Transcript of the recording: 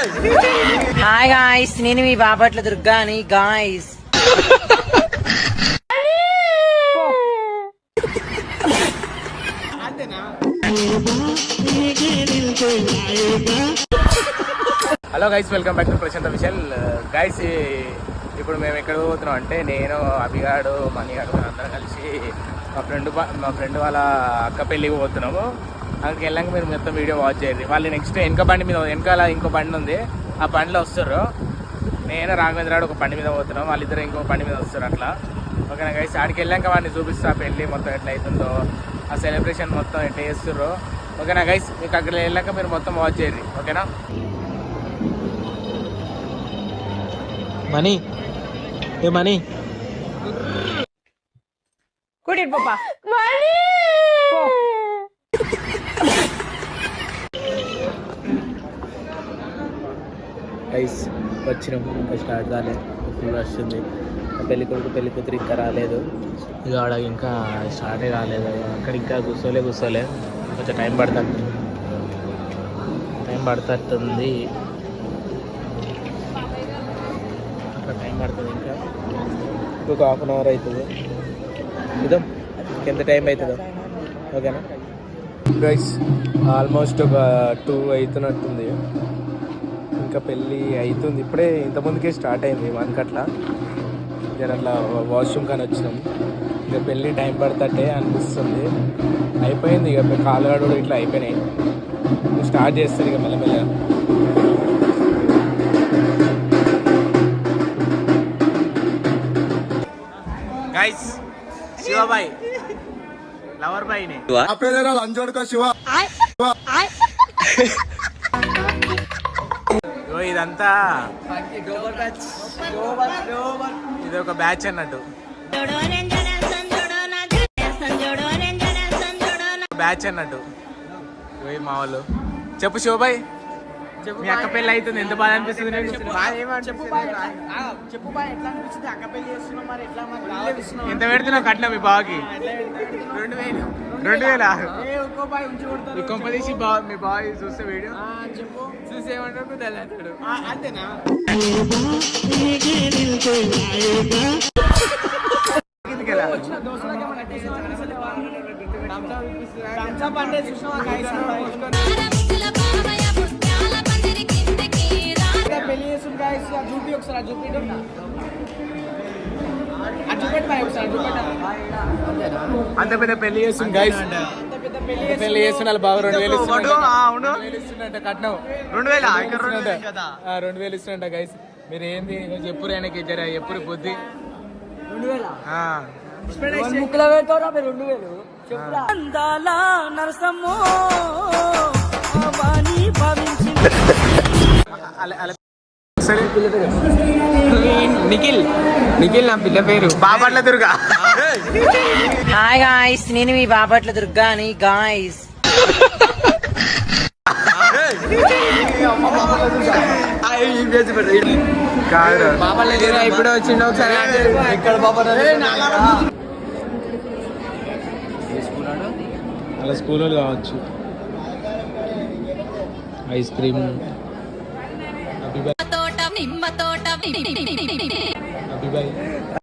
Hi guys, నేను మీ బాపట్ల దుర్గాని guys. Hello guys, welcome back to Prashanth Vishal. Guys, ఇప్పుడు మేము ఎక్కడ పోతున్నాం అంటే నేను, అభిగాడు, మణిగాడు అందరం కలిసి మా ఫ్రెండ్ వాళ్ళ అక్క పెళ్ళికి పోతున్నాము. అక్కడికి వెళ్ళాక మీరు మొత్తం వీడియో వాచ్ చేయండి. వాళ్ళు నెక్స్ట్ వెనకాల ఇంకో బండి ఉంది, ఆ బండిలో వస్తారు. నేను రాఘవేంద్రాడు ఒక బండి మీద పోతున్నాం, వాళ్ళిద్దరు ఇంకో బండి మీద వస్తారు. అట్లా ఓకేనా గైస్. ఆడికి వెళ్ళాక వాడిని చూపిస్తా పెళ్ళి మొత్తం ఎట్లా అవుతుందో, ఆ సెలబ్రేషన్ మొత్తం ఎట్లా చేస్తుర్రో. ఓకేనా గైస్, మీకు అక్కడ వెళ్ళాక మీరు మొత్తం వాచ్ చేయండి. ఓకేనా. మనీ మనీ కూడి పాపా గైస్ వచ్చినాం, ఇంకా స్టార్ట్ కాలేదు, ఫుల్ వస్తుంది. పెళ్లి కొడుకు పెళ్లి కూతురు ఇంకా రాలేదు, ఇక ఆడ ఇంకా స్టార్టే కాలేదు. అక్కడ ఇంకా కూర్చోలే కొంచెం టైం పడుతుంది టైం పడుతుంది ఇంకా ఇంకొక హాఫ్ అన్ అవర్ అవుతుంది. చూద్దాం ఎంత టైం అవుతుందో. ఓకేనా గైస్, ఆల్మోస్ట్ ఒక 2 అవుతున్నట్టుంది. ఇంకా పెళ్ళి అవుతుంది, ఇప్పుడే ఇంతకుముందుకే స్టార్ట్ అయింది 1 అట్లా. అట్లా వాష్రూమ్ కానీ వచ్చినాం. ఇక పెళ్ళి టైం పడతట్టే అనిపిస్తుంది. అయిపోయింది ఇక కాలుగాడు ఇట్లా అయిపోయినాయి. స్టార్ట్ చేస్తారు ఇక మెల్లమెల్లగా. గైస్, శివబాయ్ లవర్ బాయ్ నే ఇదంతా ఇది ఒక బ్యాచ్ అన్నట్టు, మా వాళ్ళు. చెప్పు శివబాయ్, మీ అక్క పెళ్ళి అవుతుంది, ఎంత బాధ అనిపిస్తుంది? ఎంత పెడుతున్నావు కట్నం మీ బావకి? 2000. ఈ కొంపదీసి మీ బాయ్ చూస్తే వీడియో చూసి ఏమంటాడు తెల్లంటాడు. అంతేనా? పెళ్లి చేస్తుంది గాయ్స్, చూపి ఒకసారి అంత పెద్ద పెళ్లి చేస్తుంది గాయ్స్. పెళ్లి చేస్తున్నా బాగా 2000 ఇస్తున్నట్ట కట్నం. 2000 ఇస్తున్నట్ట గైస్. మీరు ఏంది చెప్పురు ఆయనకి జర ఎప్పుడు బుద్ధి. 2000 నిఖిల్ నా పిల్ల పేరు బాపట్ల దుర్గా. హాయ్ గాయ్స్, నేను మీ బాపట్ల దుర్గాని గాయ్స్. ఇప్పుడు వచ్చిండ ఒకసారి ఇక్కడ అలా స్కూల్ కావచ్చు. Ice cream అభిబాయ్